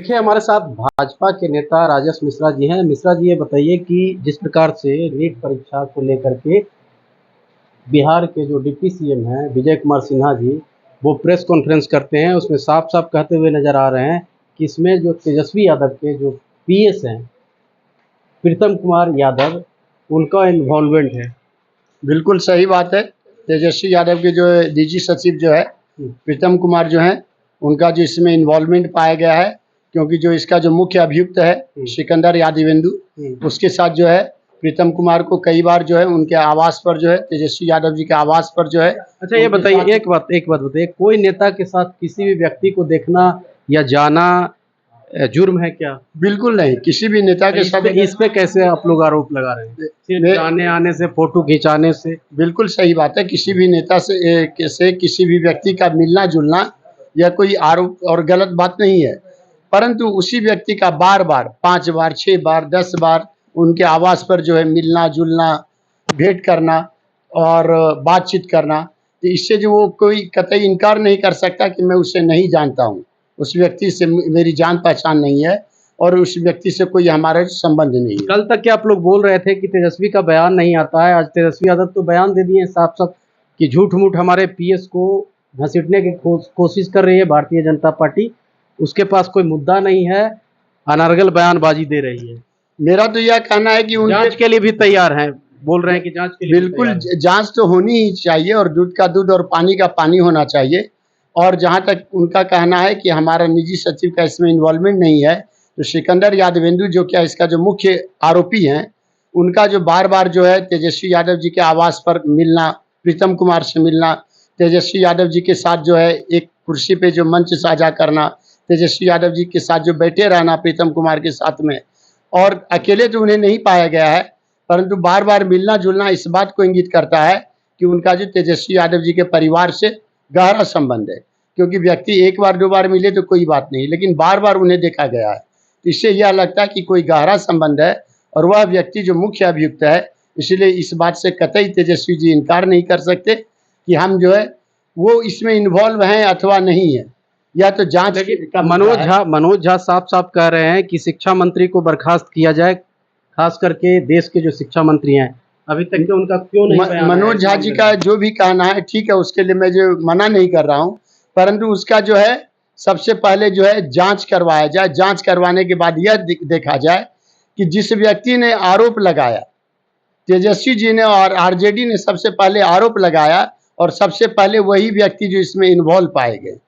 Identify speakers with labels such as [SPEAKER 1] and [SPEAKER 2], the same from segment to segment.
[SPEAKER 1] देखिए, हमारे साथ भाजपा के नेता राजेश मिश्रा जी हैं। मिश्रा जी, ये बताइए कि जिस प्रकार से नीट परीक्षा को लेकर के बिहार के जो डिप्टी सीएम हैं विजय कुमार सिन्हा जी, वो प्रेस कॉन्फ्रेंस करते हैं, उसमें साफ-साफ कहते हुए नज़र आ रहे हैं कि इसमें जो तेजस्वी यादव के जो पीएस हैं, प्रीतम कुमार यादव, उनका इन्वॉल्वमेंट है।
[SPEAKER 2] बिल्कुल सही बात है। तेजस्वी यादव के जो डीजी सचिव जो है प्रीतम कुमार जो हैं, उनका जो इसमें इन्वॉल्वमेंट पाया गया है, क्योंकि जो इसका जो मुख्य अभियुक्त है सिकंदर यादवेंदु, उसके साथ जो है प्रीतम कुमार को कई बार जो है उनके आवास पर जो है तेजस्वी यादव जी के आवास पर जो है।
[SPEAKER 1] अच्छा, ये बताइए, एक बात बताइए, कोई नेता के साथ किसी भी व्यक्ति को देखना या जाना जुर्म है क्या?
[SPEAKER 2] बिल्कुल नहीं, किसी भी नेता के साथ
[SPEAKER 1] इस पे कैसे आप लोग आरोप लगा रहे हैं? सिर्फ आने आने से, फोटो खिंचाने से?
[SPEAKER 2] बिल्कुल सही बात है। किसी भी नेता से किसी भी व्यक्ति का मिलना जुलना यह कोई आरोप और गलत बात नहीं है, परंतु उसी व्यक्ति का बार बार 5 बार 6 बार 10 बार उनके आवास पर जो है मिलना जुलना, भेंट करना और बातचीत करना, तो इससे जो वो कोई कतई इनकार नहीं कर सकता कि मैं उसे नहीं जानता हूँ, उस व्यक्ति से मेरी जान पहचान नहीं है और उस व्यक्ति से कोई हमारा संबंध नहीं है।
[SPEAKER 1] कल तक क्या आप लोग बोल रहे थे कि तेजस्वी का बयान नहीं आता है, आज तेजस्वी यादव तो बयान दे दिए साफ-साफ कि झूठ-मूठ हमारे पीएस को घसीटने की कोशिश कर रही है भारतीय जनता पार्टी, उसके पास कोई मुद्दा नहीं है, अनर्गल बयानबाजी दे रही है।
[SPEAKER 2] मेरा तो यह कहना है कि
[SPEAKER 1] जांच के लिए भी तैयार हैं, बोल रहे हैं कि जांच के लिए
[SPEAKER 2] बिल्कुल जांच तो होनी ही चाहिए और दूध का दूध और पानी का पानी होना चाहिए। और जहां तक उनका कहना है कि हमारा निजी सचिव का इसमें इन्वॉल्वमेंट नहीं है, तो सिकंदर यादवेंदु जो क्या इसका जो मुख्य आरोपी हैं, उनका जो बार-बार जो है तेजस्वी यादव जी के आवास पर मिलना, प्रीतम कुमार से मिलना, तेजस्वी यादव जी के साथ जो है एक कुर्सी पे जो मंच साझा करना, तेजस्वी यादव जी के साथ जो बैठे रहना प्रीतम कुमार के साथ में, और अकेले तो उन्हें नहीं पाया गया है, परंतु बार-बार मिलना-जुलना इस बात को इंगित करता है कि उनका जो तेजस्वी यादव जी के परिवार से गहरा संबंध है। क्योंकि व्यक्ति एक बार 2 बार मिले तो कोई बात नहीं, लेकिन बार-बार उन्हें देखा गया है, तो इससे यह लगता है कि कोई गहरा संबंध है और वह व्यक्ति जो मुख्य अभियुक्त है, इसलिए इस बात से कतई तेजस्वी जी इनकार नहीं कर सकते कि हम जो है वो इसमें इन्वॉल्व हैं अथवा नहीं है। या तो जांच
[SPEAKER 1] मनोज झा साफ-साफ कह रहे हैं कि शिक्षा मंत्री को बर्खास्त किया जाए, खास करके देश के जो शिक्षा मंत्री हैं, अभी तक के उनका क्यों नहीं?
[SPEAKER 2] मनोज झा जी का जो भी कहना है ठीक है, उसके लिए मैं जो मना नहीं कर रहा हूँ, परंतु उसका जो है सबसे पहले जो है जांच करवाया जाए। जांच करवाने के बाद यह देखा जाए कि जिस व्यक्ति ने आरोप लगाया, तेजस्वी जी ने और आरजेडी ने सबसे पहले आरोप लगाया और सबसे पहले वही व्यक्ति जो इसमें इन्वॉल्व पाए गए।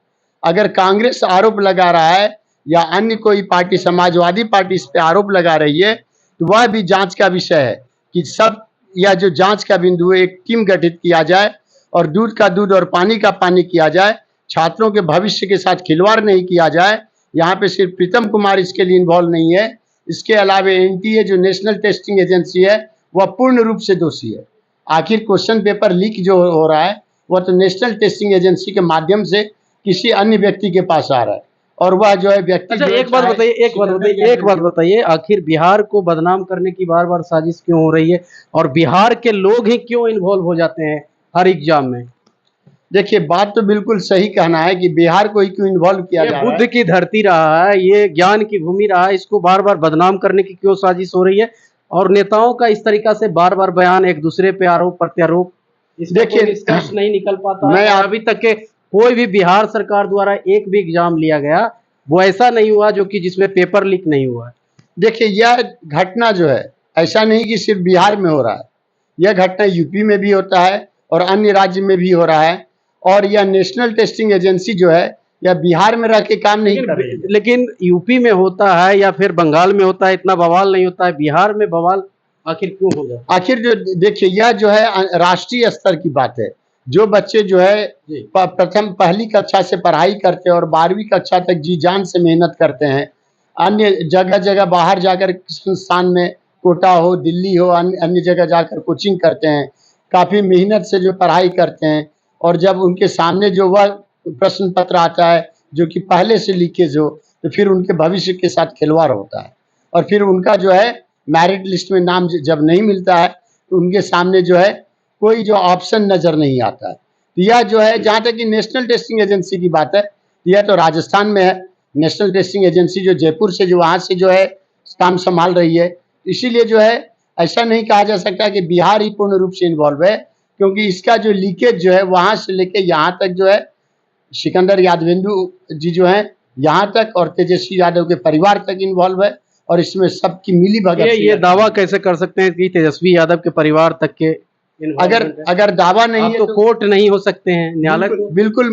[SPEAKER 2] अगर कांग्रेस आरोप लगा रहा है या अन्य कोई पार्टी, समाजवादी पार्टी इस पे आरोप लगा रही है, तो वह भी जांच का विषय है कि सब यह जो जांच का बिंदु है, एक टीम गठित किया जाए और दूध का दूध और पानी का पानी किया जाए। छात्रों के भविष्य के साथ खिलवाड़ नहीं किया जाए। यहाँ पे सिर्फ प्रीतम कुमार इसके लिए इन्वॉल्व नहीं है, इसके अलावा एनटीए जो नेशनल टेस्टिंग एजेंसी है, वह पूर्ण रूप से दोषी है। आखिर क्वेश्चन पेपर लीक जो हो रहा है, वह तो नेशनल टेस्टिंग एजेंसी के माध्यम से किसी अन्य व्यक्ति के पास आ रहा है और वह जो है व्यक्ति।
[SPEAKER 1] अच्छा, एक बात बताइए, आखिर बिहार को बदनाम करने की बार-बार साजिश क्यों हो रही है और बिहार के लोग ही क्यों इन्वॉल्व हो जाते हैं हर एग्जाम में?
[SPEAKER 2] देखिए, बात तो बिल्कुल सही कहना है कि बिहार को ही क्यों इन्वॉल्व किया जा रहा है।
[SPEAKER 1] बुद्ध की धरती रहा है, ये ज्ञान की भूमि रहा है, इसको बार-बार बदनाम करने की क्यों साजिश हो रही है और नेताओं का इस तरीका से बार-बार बयान, एक दूसरे पे आरोप प्रत्यारोप,
[SPEAKER 2] देखिए
[SPEAKER 1] निष्कर्ष नहीं निकल पाता है। अभी तक के कोई भी बिहार सरकार द्वारा एक भी एग्जाम लिया गया, वो ऐसा नहीं हुआ जो कि जिसमें पेपर लीक नहीं हुआ है।
[SPEAKER 2] देखिए, यह घटना जो है ऐसा नहीं कि सिर्फ बिहार में हो रहा है, यह घटना यूपी में भी होता है और अन्य राज्य में भी हो रहा है। और यह नेशनल टेस्टिंग एजेंसी जो है, यह बिहार में रह के काम नहीं कर रही है।
[SPEAKER 1] लेकिन यूपी में होता है या फिर बंगाल में होता है, इतना बवाल नहीं होता है, बिहार में बवाल आखिर क्यों हो जाता है?
[SPEAKER 2] आखिर जो देखिए, यह जो है राष्ट्रीय स्तर की बात है। जो बच्चे जो है प्रथम पहली कक्षा से पढ़ाई करते हैं और 12वीं कक्षा तक जी जान से मेहनत करते हैं, अन्य जगह बाहर जाकर संस्थान में, कोटा हो, दिल्ली हो, अन्य जगह जाकर कोचिंग करते हैं, काफ़ी मेहनत से जो पढ़ाई करते हैं, और जब उनके सामने जो वह प्रश्न पत्र आता है जो कि पहले से लीकेज हो, तो फिर उनके भविष्य के साथ खिलवाड़ होता है और फिर उनका जो है मेरिट लिस्ट में नाम जब नहीं मिलता है, तो उनके सामने जो है कोई जो ऑप्शन नज़र नहीं आता है। तो यह जो है, जहाँ तक कि नेशनल टेस्टिंग एजेंसी की बात है, यह तो राजस्थान में है। नेशनल टेस्टिंग एजेंसी जो जयपुर से जो वहाँ से जो है काम संभाल रही है। इसीलिए जो है ऐसा नहीं कहा जा सकता कि बिहार ही पूर्ण रूप से इन्वॉल्व है, क्योंकि इसका जो लीकेज जो है वहाँ से लेके यहाँ तक जो है सिकंदर यादवेंदु जी जो हैं यहाँ तक और तेजस्वी यादव के परिवार तक इन्वॉल्व है, और इसमें सबकी मिली भगत
[SPEAKER 1] ये दावा कैसे कर सकते हैं कि तेजस्वी यादव के परिवार तक के
[SPEAKER 2] अगर दावा नहीं है
[SPEAKER 1] तो कोर्ट नहीं हो सकते हैं, न्यायालय
[SPEAKER 2] बिल्कुल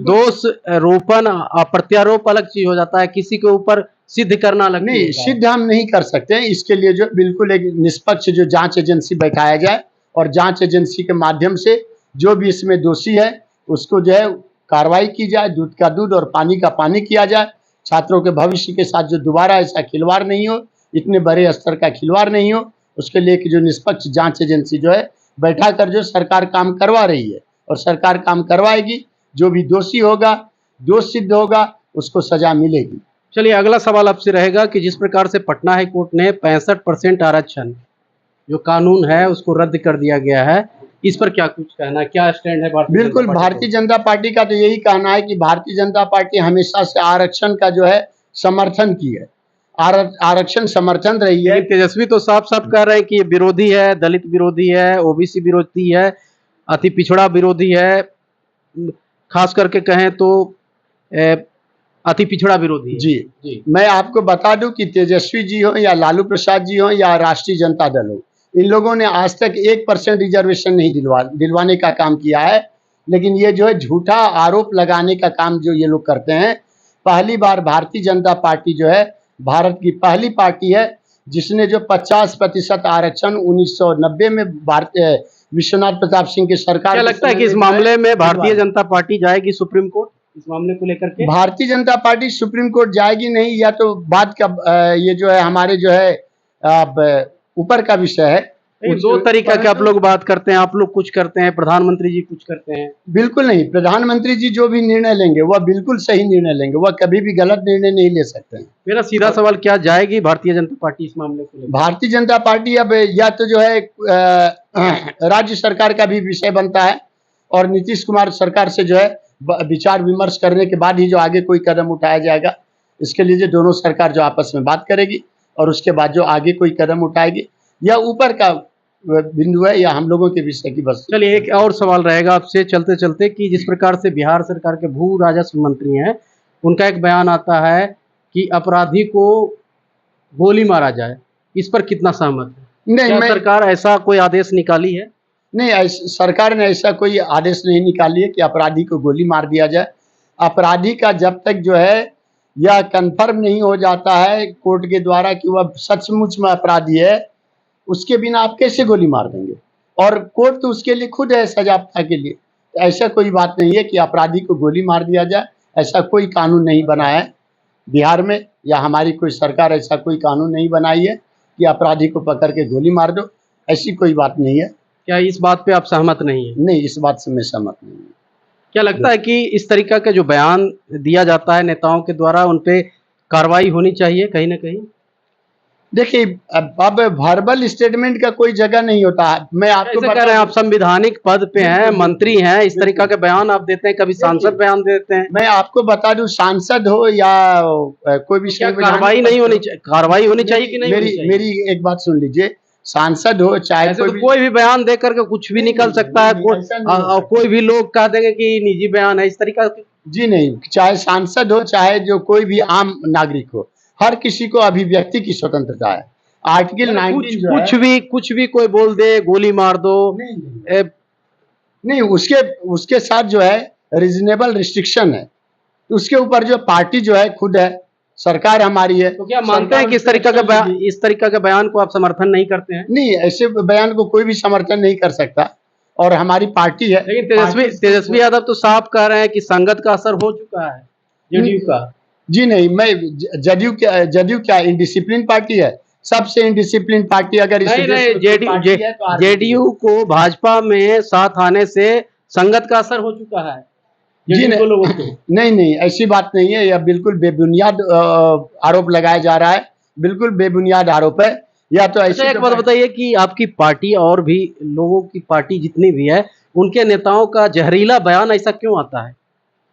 [SPEAKER 1] दोष रोपण प्रत्यारोप अलग चीज हो जाता है, किसी के ऊपर सिद्ध करना अलग
[SPEAKER 2] नहीं, सिद्ध हम नहीं कर सकते हैं। इसके लिए जो बिल्कुल एक निष्पक्ष जो जांच एजेंसी बैठाया जाए और जांच एजेंसी के माध्यम से जो भी इसमें दोषी है उसको जो है कार्रवाई की जाए, दूध का दूध और पानी का पानी किया जाए। छात्रों के भविष्य के साथ जो दोबारा ऐसा खिलवाड़ नहीं हो, इतने बड़े स्तर का खिलवाड़ नहीं हो, उसके लिए कि जो निष्पक्ष जांच एजेंसी जो है बैठा कर जो सरकार काम करवा रही है और सरकार काम करवाएगी। जो भी दोषी होगा, दोष सिद्ध होगा, उसको सजा मिलेगी।
[SPEAKER 1] चलिए, अगला सवाल आपसे रहेगा कि जिस प्रकार से पटना हाई कोर्ट ने 65% आरक्षण जो कानून है उसको रद्द कर दिया गया है, इस पर क्या कुछ कहना है, क्या स्टैंड है
[SPEAKER 2] बिल्कुल, भारतीय जनता पार्टी का तो यही कहना है कि भारतीय जनता पार्टी हमेशा से आरक्षण का जो है समर्थन की है, आरक्षण समर्थन रही है।
[SPEAKER 1] तेजस्वी तो साफ साफ कह रहे हैं कि ये विरोधी है, दलित विरोधी है, ओबीसी विरोधी है, अति पिछड़ा विरोधी है, खास करके कहें तो अति पिछड़ा विरोधी है।
[SPEAKER 2] जी, मैं आपको बता दूं कि तेजस्वी जी हो या लालू प्रसाद जी हो या राष्ट्रीय जनता दल हो, इन लोगों ने आज तक 1% रिजर्वेशन नहीं दिलवाने का काम किया है। लेकिन ये जो है झूठा आरोप लगाने का काम जो ये लोग करते हैं। पहली बार भारतीय जनता पार्टी जो है भारत की पहली पार्टी है जिसने जो 50% आरक्षण 1990 में भारतीय विश्वनाथ प्रताप सिंह की सरकार।
[SPEAKER 1] क्या लगता है कि इस मामले में भारतीय जनता पार्टी जाएगी सुप्रीम कोर्ट, इस मामले को लेकर के?
[SPEAKER 2] Bharatiya Janata party supreme court जाएगी नहीं, या तो बात का ये जो है हमारे जो है ऊपर का विषय है।
[SPEAKER 1] दो तरीका के आप लोग बात करते हैं, आप लोग कुछ करते हैं, प्रधानमंत्री जी कुछ करते हैं।
[SPEAKER 2] बिल्कुल नहीं, प्रधानमंत्री जी जो भी निर्णय लेंगे वह बिल्कुल सही निर्णय लेंगे, वह कभी भी गलत निर्णय नहीं ले सकते हैं।
[SPEAKER 1] मेरा सीधा सवाल, क्या जाएगी भारतीय जनता पार्टी इस मामले को लेकर?
[SPEAKER 2] भारतीय जनता पार्टी अब या तो जो है राज्य सरकार का भी विषय बनता है और नीतीश कुमार सरकार से जो है विचार विमर्श करने के बाद ही जो आगे कोई कदम उठाया जाएगा। इसके लिए जो दोनों सरकार जो आपस में बात करेगी और उसके बाद जो आगे कोई कदम उठाएगी, या ऊपर का बिंदु है या हम लोगों के विषय की बस।
[SPEAKER 1] चलिए, एक और सवाल रहेगा आपसे चलते चलते कि जिस प्रकार से बिहार सरकार के भू राजस्व मंत्री हैं, उनका एक बयान आता है कि अपराधी को गोली मारा जाए, इस पर कितना सहमत है? नहीं, सरकार ऐसा कोई आदेश निकाली है?
[SPEAKER 2] नहीं, सरकार ने ऐसा कोई आदेश नहीं निकाली है कि अपराधी को गोली मार दिया जाए। अपराधी का जब तक जो है यह कन्फर्म नहीं हो जाता है कोर्ट के द्वारा कि वह सचमुच में अपराधी है, उसके बिना आप कैसे गोली मार देंगे? और कोर्ट तो उसके लिए खुद है सजाप्ता के लिए। तो ऐसा कोई बात नहीं है कि अपराधी को गोली मार दिया जाए, ऐसा कोई कानून नहीं बना है बिहार में, या हमारी कोई सरकार ऐसा कोई कानून नहीं बनाई है कि अपराधी को पकड़ के गोली मार दो, ऐसी कोई बात नहीं है।
[SPEAKER 1] क्या इस बात पे आप सहमत नहीं है?
[SPEAKER 2] नहीं, इस बात से मैं सहमत नहीं हूँ।
[SPEAKER 1] क्या लगता है कि इस तरीका का जो बयान दिया जाता है नेताओं के द्वारा, उन पे कार्रवाई होनी चाहिए कहीं ना कहीं?
[SPEAKER 2] देखिए, अब वर्बल स्टेटमेंट का कोई जगह नहीं होता। मैं आपको
[SPEAKER 1] कह रहे हैं, आप संवैधानिक पद पे हैं, मंत्री हैं, इस तरीका के बयान आप देते हैं, कभी सांसद बयान देते हैं।
[SPEAKER 2] मैं आपको बता दूं, सांसद हो या कोई भी
[SPEAKER 1] कार्रवाई नहीं होनी चाहिए, कार्रवाई होनी चाहिए कि नहीं?
[SPEAKER 2] मेरी एक बात सुन लीजिए, सांसद हो चाहे
[SPEAKER 1] कोई भी बयान दे करके कुछ भी निकल सकता है, और कोई भी लोग कह देंगे कि निजी बयान है, इस तरीका से।
[SPEAKER 2] जी नहीं, चाहे सांसद हो चाहे जो कोई भी आम नागरिक हो, हर किसी को अभिव्यक्ति की स्वतंत्रता है। आर्टिकल 19
[SPEAKER 1] कुछ भी कोई बोल दे, गोली मार दो,
[SPEAKER 2] नहीं, उसके साथ जो है रीजनेबल रिस्ट्रिक्शन है। उसके ऊपर जो पार्टी जो है खुद है, सरकार हमारी है।
[SPEAKER 1] तो क्या मानते हैं कि इस तरीका के बयान को आप समर्थन नहीं करते हैं?
[SPEAKER 2] नहीं, ऐसे बयान को कोई भी समर्थन नहीं कर सकता और हमारी पार्टी है।
[SPEAKER 1] लेकिन तेजस्वी यादव तो साफ कह रहे हैं कि संगत का असर हो चुका है जेडीयू का।
[SPEAKER 2] जी नहीं, मैं जदयू क्या इंडिसिप्लिन पार्टी है? सबसे इंडिसिप्लिन पार्टी अगर
[SPEAKER 1] जेडीयू को भाजपा में साथ आने से संगत का असर हो चुका है
[SPEAKER 2] जी नहीं, ऐसी बात नहीं है। यह बिल्कुल बेबुनियाद आरोप लगाया जा रहा है, बिल्कुल बेबुनियाद आरोप है। या तो ऐसी
[SPEAKER 1] एक बात बताइए कि आपकी पार्टी और भी लोगों की पार्टी जितनी भी है, उनके नेताओं का जहरीला बयान ऐसा क्यों आता है?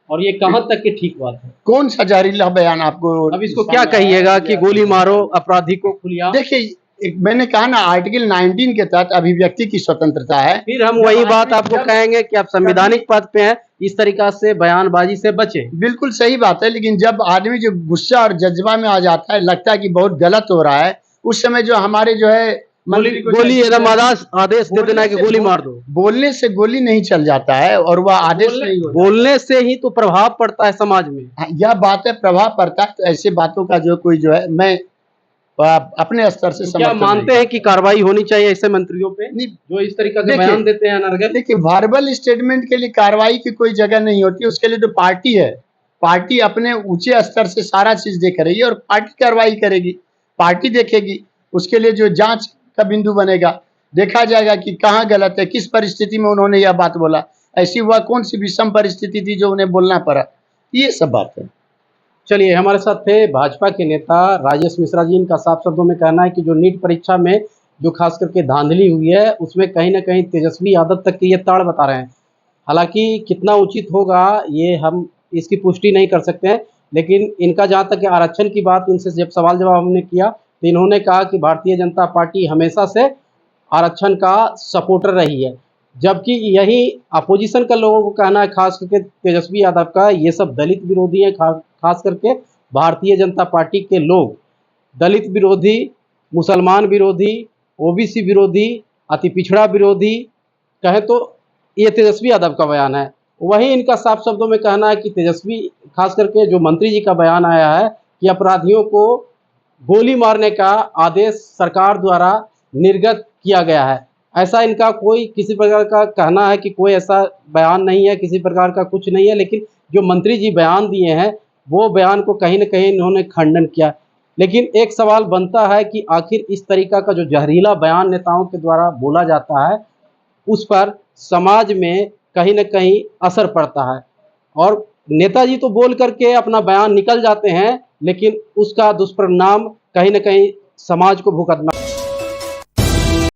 [SPEAKER 1] और ये कहाँ तक की ठीक बात है?
[SPEAKER 2] कौन सा जहरीला बयान आपको?
[SPEAKER 1] अब इसको क्या कहिएगा कि गोली मारो अपराधी को खुलिया?
[SPEAKER 2] देखिए, मैंने कहा ना, आर्टिकल 19 के तहत अभिव्यक्ति की स्वतंत्रता है।
[SPEAKER 1] फिर हम वही बात आपको कहेंगे कि आप संवैधानिक पद पे हैं, इस तरीका से बयानबाजी से बचे।
[SPEAKER 2] बिल्कुल सही बात है, लेकिन जब आदमी जो गुस्सा और जज्बा में आ जाता है, लगता है कि बहुत गलत हो रहा है, उस समय जो हमारे जो है
[SPEAKER 1] गोली एकदम आदेश दे देना है कि गोली मार दो।
[SPEAKER 2] बोलने से गोली नहीं चल जाता है और वह आदेश नहीं होता।
[SPEAKER 1] बोलने से ही तो प्रभाव पड़ता है समाज में।
[SPEAKER 2] हाँ, यह बात है, प्रभाव पड़ता है। तो ऐसे बातों का जो कोई जो है, मैं अपने स्तर से
[SPEAKER 1] क्या मानते हैं कि कार्रवाई होनी चाहिए ऐसे मंत्रियों पे जो इस तरीका से बयान देते हैं अनर्गल?
[SPEAKER 2] देखिए, वर्बल स्टेटमेंट के लिए कार्रवाई की कोई जगह नहीं होती, उसके लिए तो पार्टी है। पार्टी अपने ऊंचे स्तर से सारा चीज देख रही है और पार्टी कार्रवाई करेगी, पार्टी देखेगी। उसके लिए जो जांच का बिंदु बनेगा, देखा जाएगा कि कहाँ गलत है, किस परिस्थिति में उन्होंने यह बात बोला, ऐसी वह कौन सी विषम परिस्थिति थी जो उन्हें बोलना पड़ा, ये सब बात है।
[SPEAKER 1] चलिए, हमारे साथ थे भाजपा के नेता राजेश मिश्रा जी। इनका साफ शब्दों में कहना है कि जो नीट परीक्षा में जो खास करके धांधली हुई है, उसमें कहीं ना कहीं तेजस्वी यादव तक की ये ताड़ बता रहे हैं। हालांकि कितना उचित होगा ये हम इसकी पुष्टि नहीं कर सकते हैं, लेकिन इनका जहाँ तक आरक्षण की बात, इनसे जब सवाल जवाब हमने किया तो इन्होंने कहा कि भारतीय जनता पार्टी हमेशा से आरक्षण का सपोर्टर रही है, जबकि यही अपोजिशन का लोगों को कहना है, खास करके तेजस्वी यादव का, ये सब दलित विरोधी हैं। खास करके भारतीय जनता पार्टी के लोग दलित विरोधी, मुसलमान विरोधी, ओबीसी विरोधी, अति पिछड़ा विरोधी कहे तो ये तेजस्वी यादव का बयान है। वहीं इनका साफ शब्दों में कहना है कि तेजस्वी, खास करके जो मंत्री जी का बयान आया है कि अपराधियों को गोली मारने का आदेश सरकार द्वारा निर्गत किया गया है, ऐसा इनका कोई किसी प्रकार का कहना है कि कोई ऐसा बयान नहीं है, किसी प्रकार का कुछ नहीं है। लेकिन जो मंत्री जी बयान दिए हैं वो बयान को कहीं न कहीं इन्होंने खंडन किया। लेकिन एक सवाल बनता है कि आखिर इस तरीका का जो जहरीला बयान नेताओं के द्वारा बोला जाता है, उस पर समाज में कहीं न कहीं असर पड़ता है। और नेताजी तो बोल करके अपना बयान निकल जाते हैं, लेकिन उसका दुष्परिणाम कहीं न कहीं समाज को भुगतना